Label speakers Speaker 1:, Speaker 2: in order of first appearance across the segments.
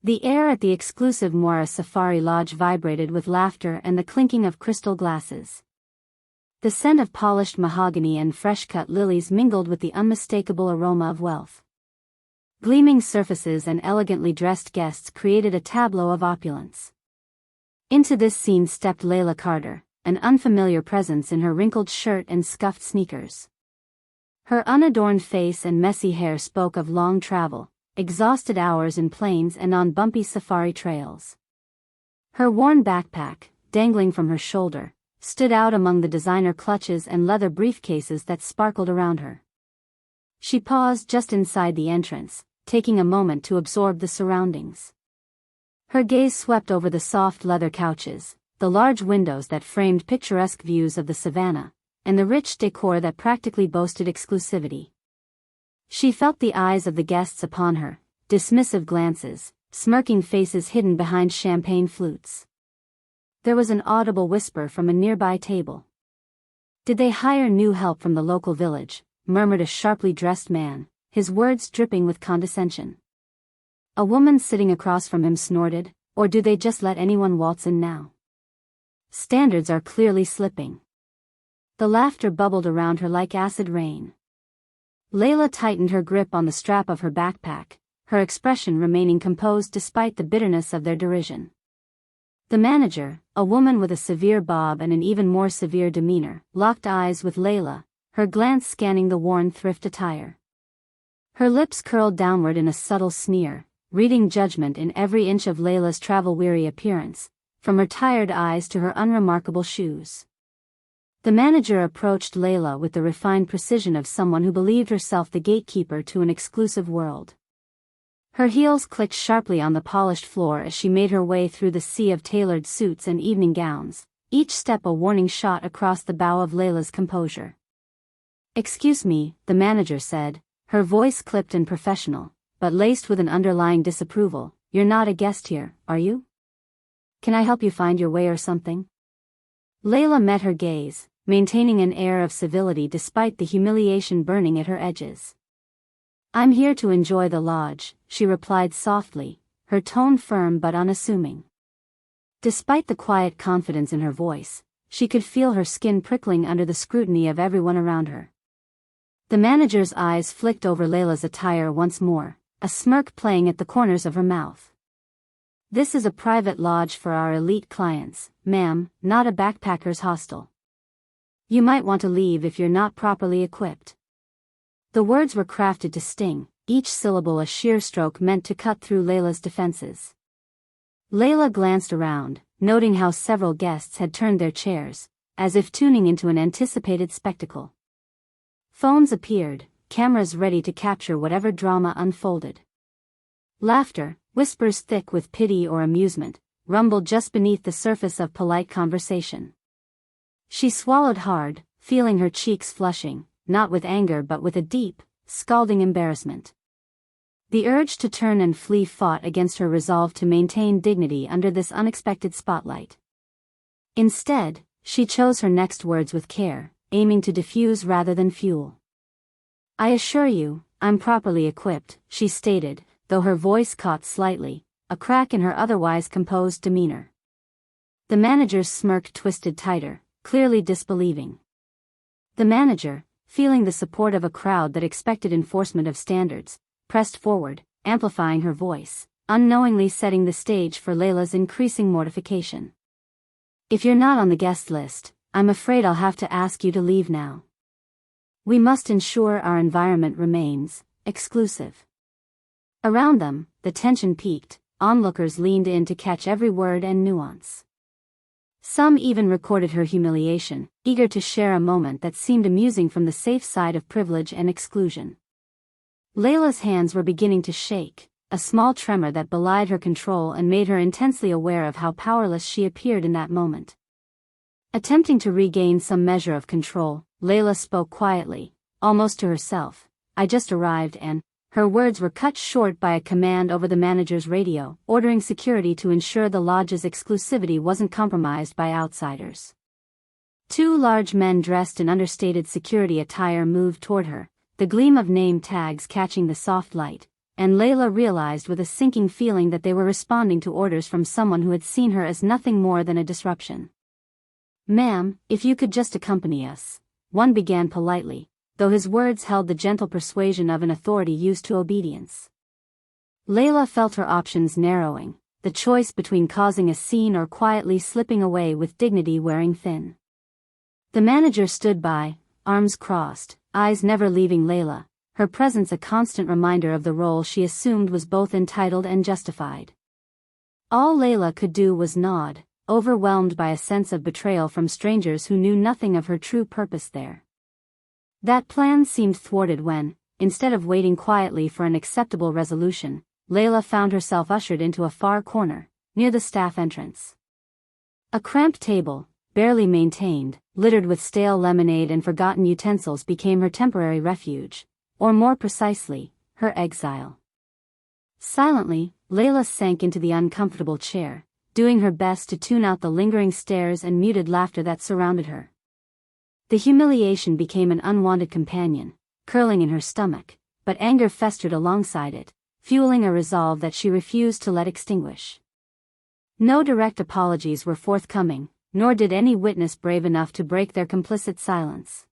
Speaker 1: The air at the exclusive Moira Safari Lodge vibrated with laughter and the clinking of crystal glasses. The scent of polished mahogany and fresh-cut lilies mingled with the unmistakable aroma of wealth. Gleaming surfaces and elegantly dressed guests created a tableau of opulence. Into this scene stepped Layla Carter, an unfamiliar presence in her wrinkled shirt and scuffed sneakers. Her unadorned face and messy hair spoke of long travel, exhausted hours in plains and on bumpy safari trails. Her worn backpack, dangling from her shoulder, stood out among the designer clutches and leather briefcases that sparkled around her. She paused just inside the entrance, taking a moment to absorb the surroundings. Her gaze swept over the soft leather couches, the large windows that framed picturesque views of the savannah, and the rich decor that practically boasted exclusivity. She felt the eyes of the guests upon her, dismissive glances, smirking faces hidden behind champagne flutes. There was an audible whisper from a nearby table. "Did they hire new help from the local village?" murmured a sharply dressed man, his words dripping with condescension. A woman sitting across from him snorted, "Or do they just let anyone waltz in now? Standards are clearly slipping." The laughter bubbled around her like acid rain. Layla tightened her grip on the strap of her backpack, her expression remaining composed despite the bitterness of their derision. The manager, a woman with a severe bob and an even more severe demeanor, locked eyes with Layla, her glance scanning the worn thrift attire. Her lips curled downward in a subtle sneer, reading judgment in every inch of Layla's travel-weary appearance, from her tired eyes to her unremarkable shoes. The manager approached Layla with the refined precision of someone who believed herself the gatekeeper to an exclusive world. Her heels clicked sharply on the polished floor as she made her way through the sea of tailored suits and evening gowns, each step a warning shot across the bow of Layla's composure. "Excuse me," the manager said, her voice clipped and professional, but laced with an underlying disapproval. "You're not a guest here, are you? Can I help you find your way or something?" Layla met her gaze, maintaining an air of civility despite the humiliation burning at her edges. "I'm here to enjoy the lodge," she replied softly, her tone firm but unassuming. Despite the quiet confidence in her voice, she could feel her skin prickling under the scrutiny of everyone around her. The manager's eyes flicked over Layla's attire once more, a smirk playing at the corners of her mouth. "This is a private lodge for our elite clients, ma'am, not a backpacker's hostel. You might want to leave if you're not properly equipped." The words were crafted to sting, each syllable a sheer stroke meant to cut through Layla's defenses. Layla glanced around, noting how several guests had turned their chairs, as if tuning into an anticipated spectacle. Phones appeared, cameras ready to capture whatever drama unfolded. Laughter, whispers thick with pity or amusement, rumbled just beneath the surface of polite conversation. She swallowed hard, feeling her cheeks flushing, not with anger but with a deep, scalding embarrassment. The urge to turn and flee fought against her resolve to maintain dignity under this unexpected spotlight. Instead, she chose her next words with care, aiming to diffuse rather than fuel. "I assure you, I'm properly equipped," she stated, though her voice caught slightly, a crack in her otherwise composed demeanor. The manager's smirk twisted tighter, clearly disbelieving. The manager, feeling the support of a crowd that expected enforcement of standards, pressed forward, amplifying her voice, unknowingly setting the stage for Layla's increasing mortification. "If you're not on the guest list, I'm afraid I'll have to ask you to leave now. We must ensure our environment remains exclusive." Around them, the tension peaked, onlookers leaned in to catch every word and nuance. Some even recorded her humiliation, eager to share a moment that seemed amusing from the safe side of privilege and exclusion. Layla's hands were beginning to shake, a small tremor that belied her control and made her intensely aware of how powerless she appeared in that moment. Attempting to regain some measure of control, Layla spoke quietly, almost to herself. "I just arrived and..." Her words were cut short by a command over the manager's radio, ordering security to ensure the lodge's exclusivity wasn't compromised by outsiders. Two large men dressed in understated security attire moved toward her, the gleam of name tags catching the soft light, and Layla realized with a sinking feeling that they were responding to orders from someone who had seen her as nothing more than a disruption. "Ma'am, if you could just accompany us," one began politely, though his words held the gentle persuasion of an authority used to obedience. Layla felt her options narrowing, the choice between causing a scene or quietly slipping away with dignity wearing thin. The manager stood by, arms crossed, eyes never leaving Layla, her presence a constant reminder of the role she assumed was both entitled and justified. All Layla could do was nod, overwhelmed by a sense of betrayal from strangers who knew nothing of her true purpose there. That plan seemed thwarted when, instead of waiting quietly for an acceptable resolution, Layla found herself ushered into a far corner, near the staff entrance. A cramped table, barely maintained, littered with stale lemonade and forgotten utensils became her temporary refuge, or more precisely, her exile. Silently, Layla sank into the uncomfortable chair, doing her best to tune out the lingering stares and muted laughter that surrounded her. The humiliation became an unwanted companion, curling in her stomach, but anger festered alongside it, fueling a resolve that she refused to let extinguish. No direct apologies were forthcoming, nor did any witness brave enough to break their complicit silence.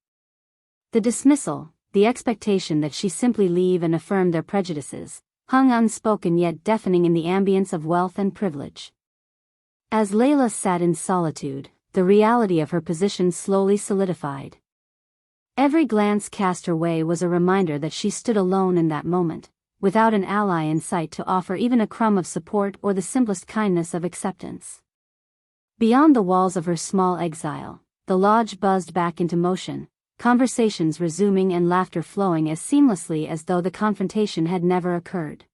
Speaker 1: The dismissal, the expectation that she simply leave and affirm their prejudices, hung unspoken yet deafening in the ambience of wealth and privilege. As Layla sat in solitude, the reality of her position slowly solidified. Every glance cast her way was a reminder that she stood alone in that moment, without an ally in sight to offer even a crumb of support or the simplest kindness of acceptance. Beyond the walls of her small exile, the lodge buzzed back into motion, conversations resuming and laughter flowing as seamlessly as though the confrontation had never occurred.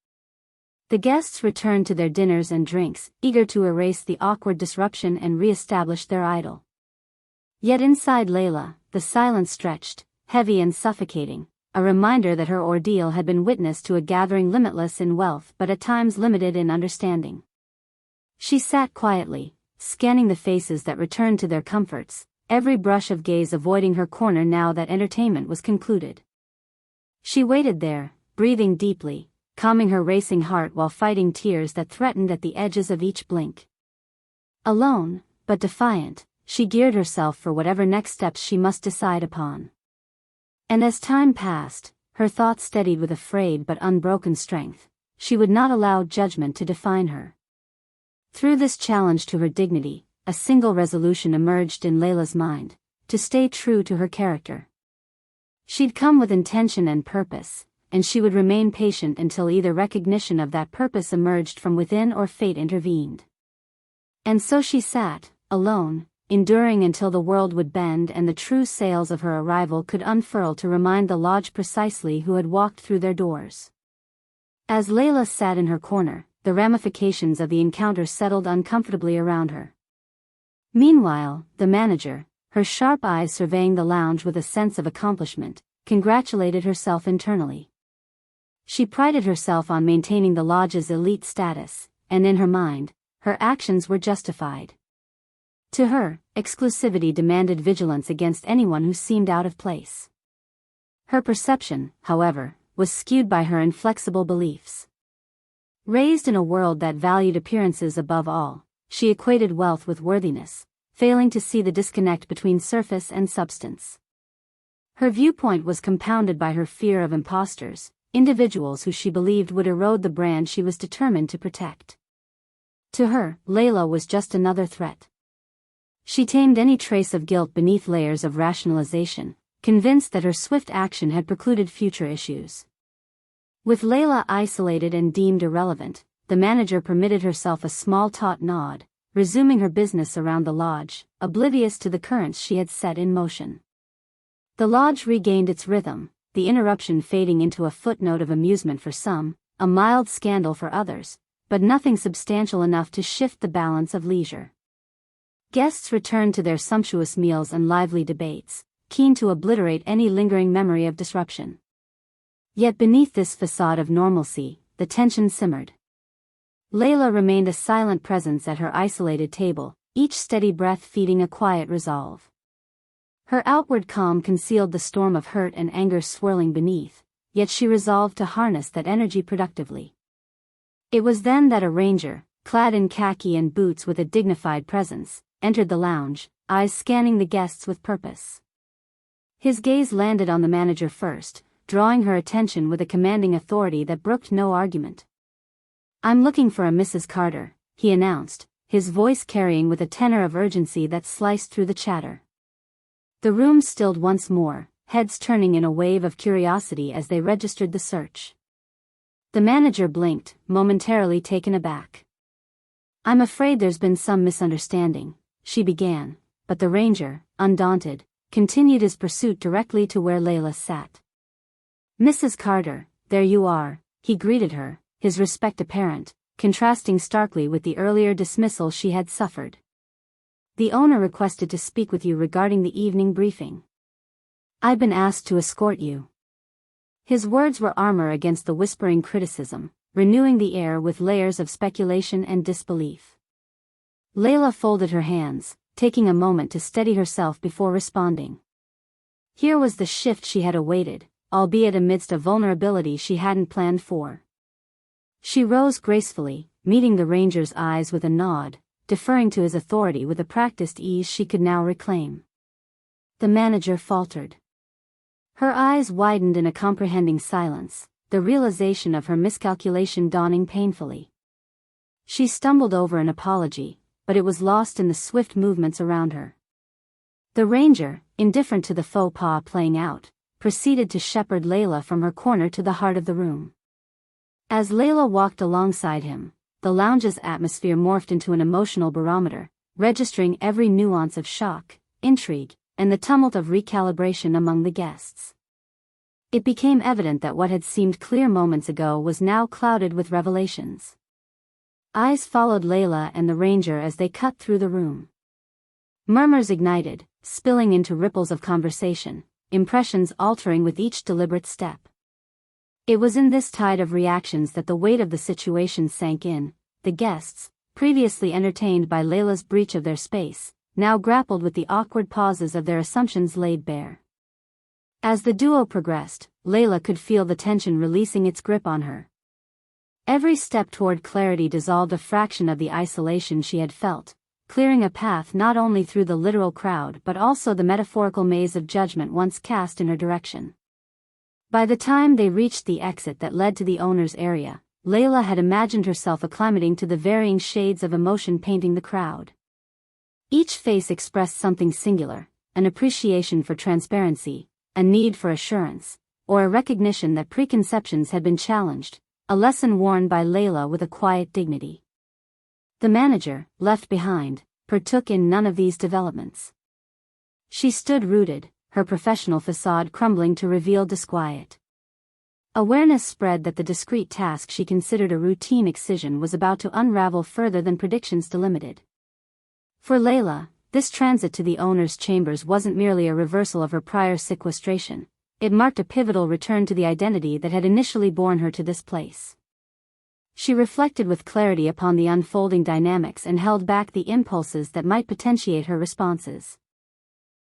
Speaker 1: The guests returned to their dinners and drinks, eager to erase the awkward disruption and re-establish their idol. Yet inside Layla, the silence stretched, heavy and suffocating, a reminder that her ordeal had been witness to a gathering limitless in wealth but at times limited in understanding. She sat quietly, scanning the faces that returned to their comforts, every brush of gaze avoiding her corner now that entertainment was concluded. She waited there, breathing deeply, calming her racing heart while fighting tears that threatened at the edges of each blink. Alone, but defiant, she geared herself for whatever next steps she must decide upon. And as time passed, her thoughts steadied with a frayed but unbroken strength. She would not allow judgment to define her. Through this challenge to her dignity, a single resolution emerged in Layla's mind: to stay true to her character. She'd come with intention and purpose, and she would remain patient until either recognition of that purpose emerged from within or fate intervened. And so she sat, alone, enduring until the world would bend and the true sails of her arrival could unfurl to remind the lodge precisely who had walked through their doors. As Layla sat in her corner, the ramifications of the encounter settled uncomfortably around her. Meanwhile, the manager, her sharp eyes surveying the lounge with a sense of accomplishment, congratulated herself internally. She prided herself on maintaining the lodge's elite status, and in her mind, her actions were justified. To her, exclusivity demanded vigilance against anyone who seemed out of place. Her perception, however, was skewed by her inflexible beliefs. Raised in a world that valued appearances above all, she equated wealth with worthiness, failing to see the disconnect between surface and substance. Her viewpoint was compounded by her fear of imposters, individuals who she believed would erode the brand she was determined to protect. To her, Layla was just another threat. She tamed any trace of guilt beneath layers of rationalization, convinced that her swift action had precluded future issues. With Layla isolated and deemed irrelevant, the manager permitted herself a small taut nod, resuming her business around the lodge, oblivious to the currents she had set in motion. The lodge regained its rhythm, the interruption fading into a footnote of amusement for some, a mild scandal for others, but nothing substantial enough to shift the balance of leisure. Guests returned to their sumptuous meals and lively debates, keen to obliterate any lingering memory of disruption. Yet beneath this facade of normalcy, the tension simmered. Layla remained a silent presence at her isolated table, each steady breath feeding a quiet resolve. Her outward calm concealed the storm of hurt and anger swirling beneath, yet she resolved to harness that energy productively. It was then that a ranger, clad in khaki and boots with a dignified presence, entered the lounge, eyes scanning the guests with purpose. His gaze landed on the manager first, drawing her attention with a commanding authority that brooked no argument. "I'm looking for a Mrs. Carter," he announced, his voice carrying with a tenor of urgency that sliced through the chatter. The room stilled once more, heads turning in a wave of curiosity as they registered the search. The manager blinked, momentarily taken aback. "I'm afraid there's been some misunderstanding," she began, but the ranger, undaunted, continued his pursuit directly to where Layla sat. "Mrs. Carter, there you are," he greeted her, his respect apparent, contrasting starkly with the earlier dismissal she had suffered. "The owner requested to speak with you regarding the evening briefing. I've been asked to escort you." His words were armor against the whispering criticism, renewing the air with layers of speculation and disbelief. Layla folded her hands, taking a moment to steady herself before responding. Here was the shift she had awaited, albeit amidst a vulnerability she hadn't planned for. She rose gracefully, meeting the ranger's eyes with a nod, deferring to his authority with a practiced ease she could now reclaim. The manager faltered. Her eyes widened in a comprehending silence, the realization of her miscalculation dawning painfully. She stumbled over an apology, but it was lost in the swift movements around her. The ranger, indifferent to the faux pas playing out, proceeded to shepherd Layla from her corner to the heart of the room. As Layla walked alongside him, the lounge's atmosphere morphed into an emotional barometer, registering every nuance of shock, intrigue, and the tumult of recalibration among the guests. It became evident that what had seemed clear moments ago was now clouded with revelations. Eyes followed Layla and the ranger as they cut through the room. Murmurs ignited, spilling into ripples of conversation, impressions altering with each deliberate step. It was in this tide of reactions that the weight of the situation sank in. The guests, previously entertained by Layla's breach of their space, now grappled with the awkward pauses of their assumptions laid bare. As the duo progressed, Layla could feel the tension releasing its grip on her. Every step toward clarity dissolved a fraction of the isolation she had felt, clearing a path not only through the literal crowd but also the metaphorical maze of judgment once cast in her direction. By the time they reached the exit that led to the owner's area, Layla had imagined herself acclimating to the varying shades of emotion painting the crowd. Each face expressed something singular, an appreciation for transparency, a need for assurance, or a recognition that preconceptions had been challenged, a lesson worn by Layla with a quiet dignity. The manager, left behind, partook in none of these developments. She stood rooted, her professional facade crumbling to reveal disquiet. Awareness spread that the discreet task she considered a routine excision was about to unravel further than predictions delimited. For Layla, this transit to the owner's chambers wasn't merely a reversal of her prior sequestration. It marked a pivotal return to the identity that had initially borne her to this place. She reflected with clarity upon the unfolding dynamics and held back the impulses that might potentiate her responses.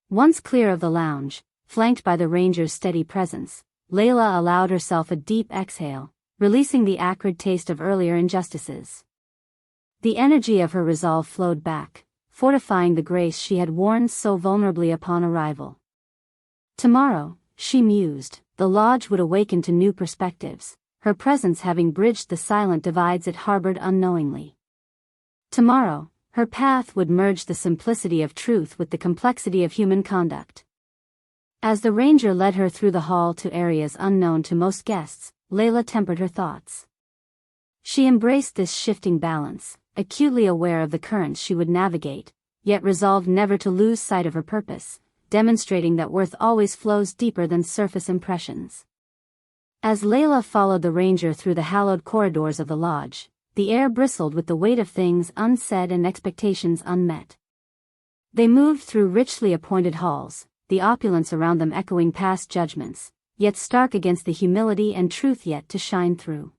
Speaker 1: Once clear of the lounge, flanked by the ranger's steady presence, Layla allowed herself a deep exhale, releasing the acrid taste of earlier injustices. The energy of her resolve flowed back, fortifying the grace she had worn so vulnerably upon arrival. Tomorrow, she mused, the lodge would awaken to new perspectives, her presence having bridged the silent divides it harbored unknowingly. Tomorrow, her path would merge the simplicity of truth with the complexity of human conduct. As the ranger led her through the hall to areas unknown to most guests, Layla tempered her thoughts. She embraced this shifting balance, acutely aware of the currents she would navigate, yet resolved never to lose sight of her purpose, demonstrating that worth always flows deeper than surface impressions. As Layla followed the ranger through the hallowed corridors of the lodge, the air bristled with the weight of things unsaid and expectations unmet. They moved through richly appointed halls, the opulence around them echoing past judgments, yet stark against the humility and truth yet to shine through.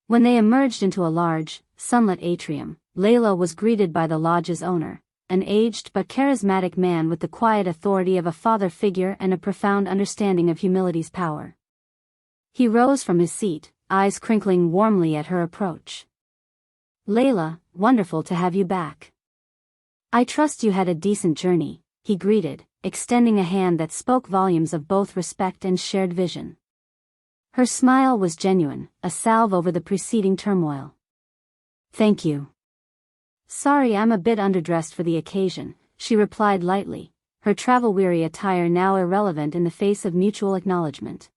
Speaker 1: When they emerged into a large, sunlit atrium, Layla was greeted by the lodge's owner, an aged but charismatic man with the quiet authority of a father figure and a profound understanding of humility's power. He rose from his seat, eyes crinkling warmly at her approach. "Layla, wonderful to have you back. I trust you had a decent journey," he greeted, extending a hand that spoke volumes of both respect and shared vision. Her smile was genuine, a salve over the preceding turmoil. "Thank you. Sorry I'm a bit underdressed for the occasion," she replied lightly, her travel-weary attire now irrelevant in the face of mutual acknowledgement.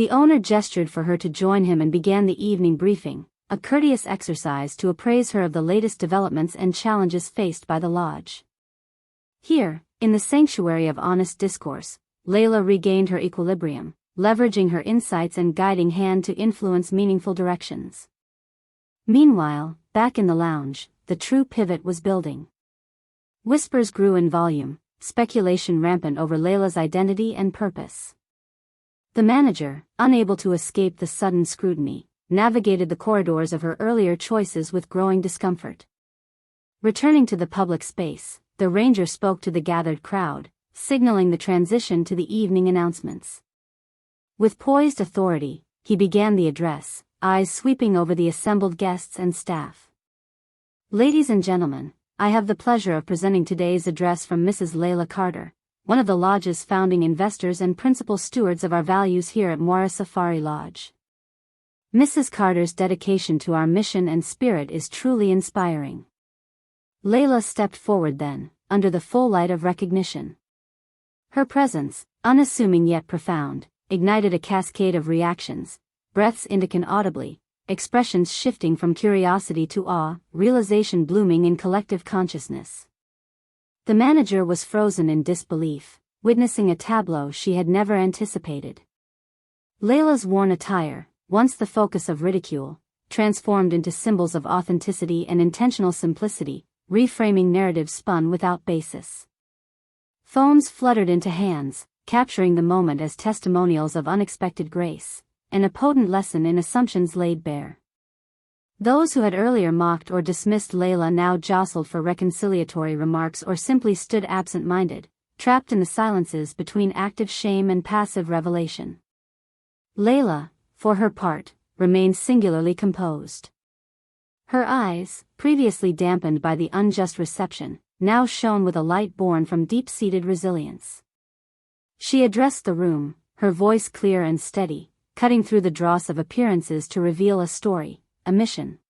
Speaker 1: The owner gestured for her to join him and began the evening briefing, a courteous exercise to appraise her of the latest developments and challenges faced by the lodge. Here, in the sanctuary of honest discourse, Layla regained her equilibrium, leveraging her insights and guiding hand to influence meaningful directions. Meanwhile, back in the lounge, the true pivot was building. Whispers grew in volume, speculation rampant over Layla's identity and purpose. The manager, unable to escape the sudden scrutiny, navigated the corridors of her earlier choices with growing discomfort. Returning to the public space, the ranger spoke to the gathered crowd, signaling the transition to the evening announcements. With poised authority, he began the address, eyes sweeping over the assembled guests and staff. "Ladies and gentlemen, I have the pleasure of presenting today's address from Mrs. Layla Carter, one of the lodge's founding investors and principal stewards of our values here at Moira Safari Lodge. Mrs. Carter's dedication to our mission and spirit is truly inspiring." Layla stepped forward then, under the full light of recognition. Her presence, unassuming yet profound, ignited a cascade of reactions, breaths indicant audibly, expressions shifting from curiosity to awe, realization blooming in collective consciousness. The manager was frozen in disbelief, witnessing a tableau she had never anticipated. Layla's worn attire, once the focus of ridicule, transformed into symbols of authenticity and intentional simplicity, reframing narratives spun without basis. Phones fluttered into hands, capturing the moment as testimonials of unexpected grace, and a potent lesson in assumptions laid bare. Those who had earlier mocked or dismissed Layla now jostled for reconciliatory remarks or simply stood absent-minded, trapped in the silences between active shame and passive revelation. Layla, for her part, remained singularly composed. Her eyes, previously dampened by the unjust reception, now shone with a light born from deep-seated resilience. She addressed the room, her voice clear and steady, cutting through the dross of appearances to reveal a story, a mission.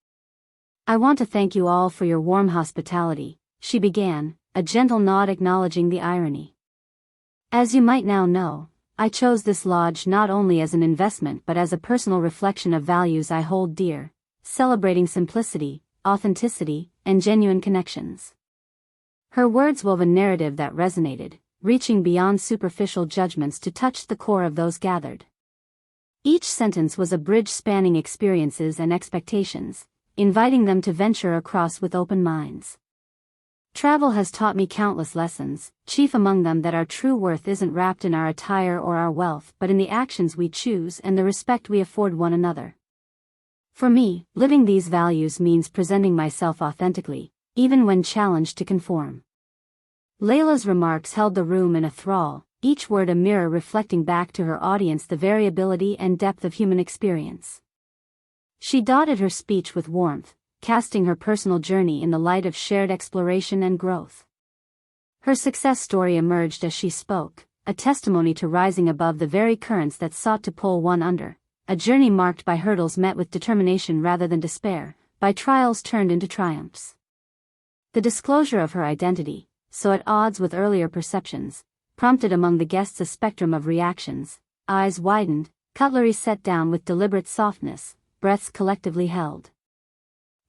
Speaker 1: "I want to thank you all for your warm hospitality," she began, a gentle nod acknowledging the irony. "As you might now know, I chose this lodge not only as an investment but as a personal reflection of values I hold dear, celebrating simplicity, authenticity, and genuine connections." Her words wove a narrative that resonated, reaching beyond superficial judgments to touch the core of those gathered. Each sentence was a bridge spanning experiences and expectations, inviting them to venture across with open minds. "Travel has taught me countless lessons, chief among them that our true worth isn't wrapped in our attire or our wealth but in the actions we choose and the respect we afford one another. For me, living these values means presenting myself authentically, even when challenged to conform." Layla's remarks held the room in a thrall, each word a mirror reflecting back to her audience the variability and depth of human experience. She dotted her speech with warmth, casting her personal journey in the light of shared exploration and growth. Her success story emerged as she spoke, a testimony to rising above the very currents that sought to pull one under, a journey marked by hurdles met with determination rather than despair, by trials turned into triumphs. The disclosure of her identity, so at odds with earlier perceptions, prompted among the guests a spectrum of reactions, eyes widened, cutlery set down with deliberate softness, breaths collectively held.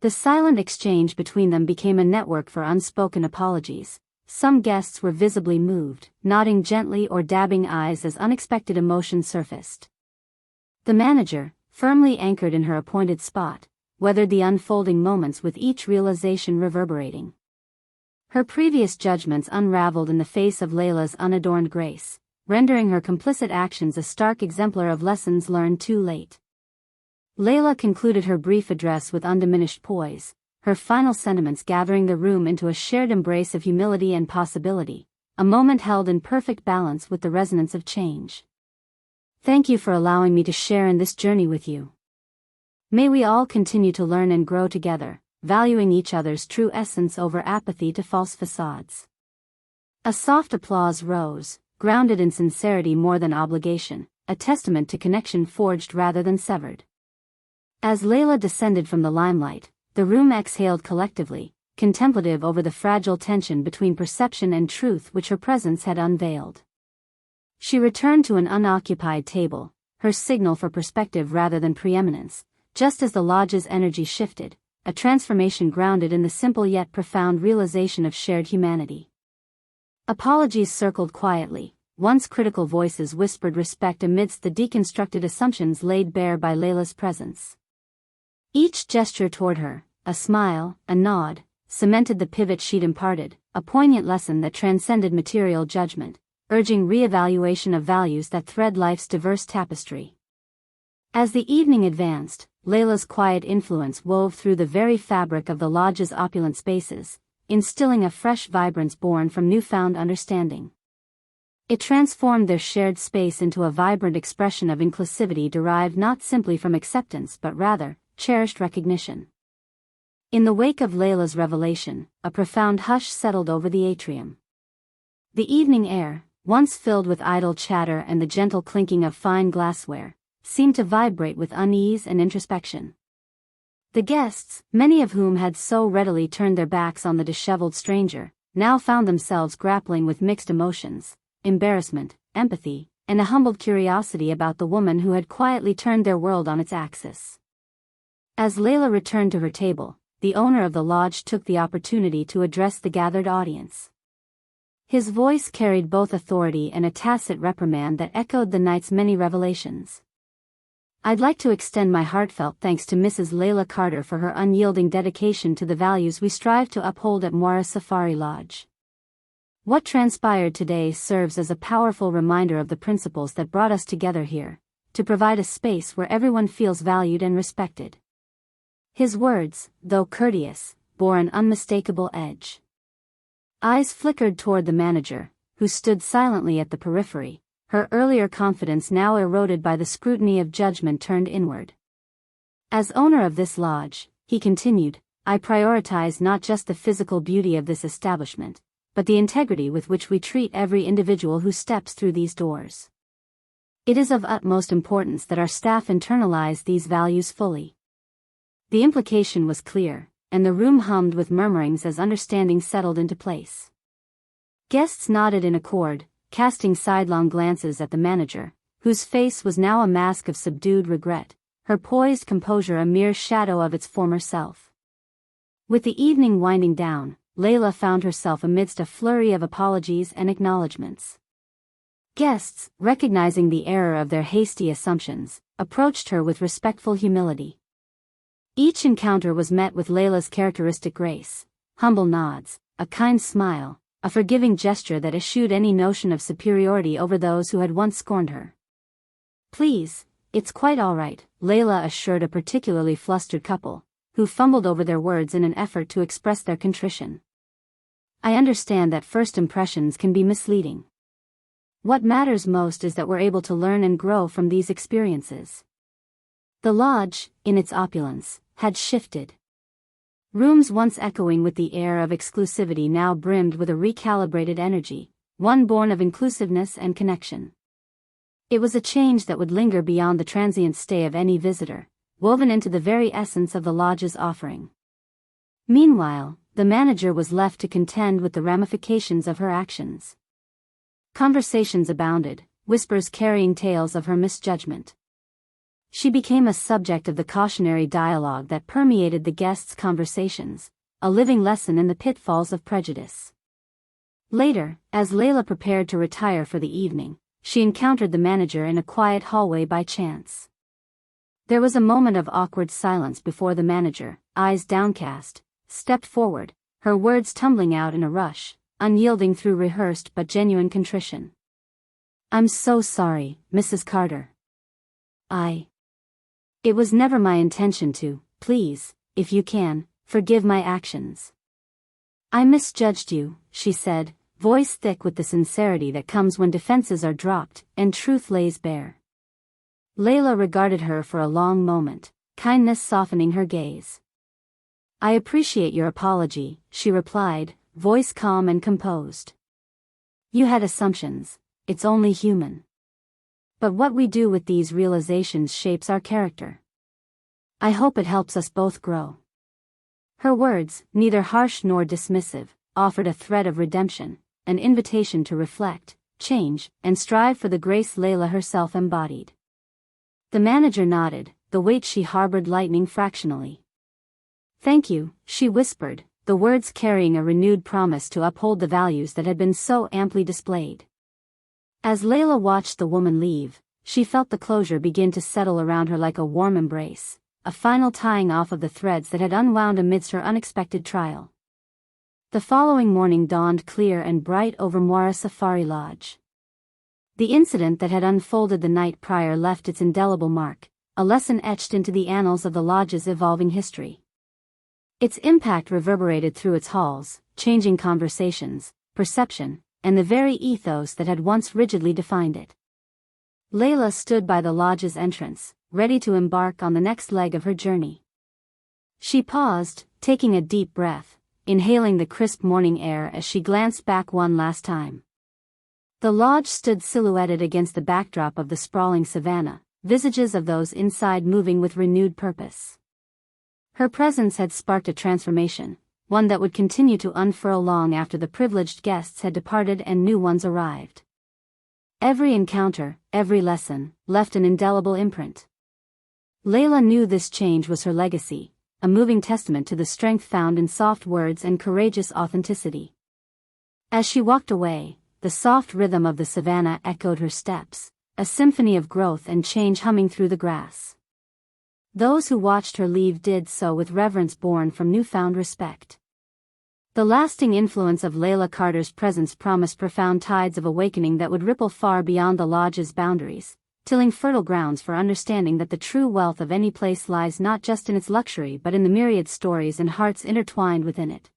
Speaker 1: The silent exchange between them became a network for unspoken apologies. Some guests were visibly moved, nodding gently or dabbing eyes as unexpected emotion surfaced. The manager, firmly anchored in her appointed spot, weathered the unfolding moments with each realization reverberating. Her previous judgments unraveled in the face of Layla's unadorned grace, rendering her complicit actions a stark exemplar of lessons learned too late. Layla concluded her brief address with undiminished poise, her final sentiments gathering the room into a shared embrace of humility and possibility, a moment held in perfect balance with the resonance of change. Thank you for allowing me to share in this journey with you. May we all continue to learn and grow together, valuing each other's true essence over apathy to false facades." A soft applause rose, grounded in sincerity more than obligation, a testament to connection forged rather than severed. As Layla descended from the limelight, the room exhaled collectively, contemplative over the fragile tension between perception and truth which her presence had unveiled. She returned to an unoccupied table, her signal for perspective rather than preeminence, just as the lodge's energy shifted, a transformation grounded in the simple yet profound realization of shared humanity. Apologies circled quietly, once critical voices whispered respect amidst the deconstructed assumptions laid bare by Layla's presence. Each gesture toward her, a smile, a nod, cemented the pivot she'd imparted, a poignant lesson that transcended material judgment, urging re-evaluation of values that thread life's diverse tapestry. As the evening advanced, Layla's quiet influence wove through the very fabric of the lodge's opulent spaces, instilling a fresh vibrance born from newfound understanding. It transformed their shared space into a vibrant expression of inclusivity derived not simply from acceptance but rather, cherished recognition. In the wake of Layla's revelation, a profound hush settled over the atrium. The evening air, once filled with idle chatter and the gentle clinking of fine glassware, seemed to vibrate with unease and introspection. The guests, many of whom had so readily turned their backs on the disheveled stranger, now found themselves grappling with mixed emotions, embarrassment, empathy, and a humbled curiosity about the woman who had quietly turned their world on its axis. As Layla returned to her table, the owner of the lodge took the opportunity to address the gathered audience. His voice carried both authority and a tacit reprimand that echoed the night's many revelations. "I'd like to extend my heartfelt thanks to Mrs. Layla Carter for her unyielding dedication to the values we strive to uphold at Moira Safari Lodge. What transpired today serves as a powerful reminder of the principles that brought us together here, to provide a space where everyone feels valued and respected." His words, though courteous, bore an unmistakable edge. Eyes flickered toward the manager, who stood silently at the periphery, her earlier confidence now eroded by the scrutiny of judgment turned inward. "As owner of this lodge," he continued, "I prioritize not just the physical beauty of this establishment, but the integrity with which we treat every individual who steps through these doors. It is of utmost importance that our staff internalize these values fully." The implication was clear, and the room hummed with murmurings as understanding settled into place. Guests nodded in accord, casting sidelong glances at the manager, whose face was now a mask of subdued regret, her poised composure a mere shadow of its former self. With the evening winding down, Layla found herself amidst a flurry of apologies and acknowledgments. Guests, recognizing the error of their hasty assumptions, approached her with respectful humility. Each encounter was met with Layla's characteristic grace, humble nods, a kind smile, a forgiving gesture that eschewed any notion of superiority over those who had once scorned her. "Please, it's quite all right," Layla assured a particularly flustered couple, who fumbled over their words in an effort to express their contrition. "I understand that first impressions can be misleading. What matters most is that we're able to learn and grow from these experiences." The lodge, in its opulence, had shifted. Rooms once echoing with the air of exclusivity now brimmed with a recalibrated energy, one born of inclusiveness and connection. It was a change that would linger beyond the transient stay of any visitor, woven into the very essence of the lodge's offering. Meanwhile, the manager was left to contend with the ramifications of her actions. Conversations abounded, whispers carrying tales of her misjudgment. She became a subject of the cautionary dialogue that permeated the guests' conversations, a living lesson in the pitfalls of prejudice. Later, as Layla prepared to retire for the evening, she encountered the manager in a quiet hallway by chance. There was a moment of awkward silence before the manager, eyes downcast, stepped forward, her words tumbling out in a rush, unyielding through rehearsed but genuine contrition. "I'm so sorry, Mrs. Carter. It was never my intention to. Please, if you can, forgive my actions. I misjudged you," she said, voice thick with the sincerity that comes when defenses are dropped and truth lays bare. Layla regarded her for a long moment, kindness softening her gaze. "I appreciate your apology," she replied, voice calm and composed. "You had assumptions, it's only human. But what we do with these realizations shapes our character. I hope it helps us both grow." Her words, neither harsh nor dismissive, offered a thread of redemption, an invitation to reflect, change, and strive for the grace Layla herself embodied. The manager nodded, the weight she harbored lightening fractionally. "Thank you," she whispered, the words carrying a renewed promise to uphold the values that had been so amply displayed. As Layla watched the woman leave, she felt the closure begin to settle around her like a warm embrace, a final tying off of the threads that had unwound amidst her unexpected trial. The following morning dawned clear and bright over Moira Safari Lodge. The incident that had unfolded the night prior left its indelible mark, a lesson etched into the annals of the lodge's evolving history. Its impact reverberated through its halls, changing conversations, perception, and the very ethos that had once rigidly defined it. Layla stood by the lodge's entrance, ready to embark on the next leg of her journey. She paused, taking a deep breath, inhaling the crisp morning air as she glanced back one last time. The lodge stood silhouetted against the backdrop of the sprawling savanna, visages of those inside moving with renewed purpose. Her presence had sparked a transformation, one that would continue to unfurl long after the privileged guests had departed and new ones arrived. Every encounter, every lesson, left an indelible imprint. Layla knew this change was her legacy, a moving testament to the strength found in soft words and courageous authenticity. As she walked away, the soft rhythm of the savanna echoed her steps, a symphony of growth and change humming through the grass. Those who watched her leave did so with reverence born from newfound respect. The lasting influence of Layla Carter's presence promised profound tides of awakening that would ripple far beyond the lodge's boundaries, tilling fertile grounds for understanding that the true wealth of any place lies not just in its luxury but in the myriad stories and hearts intertwined within it.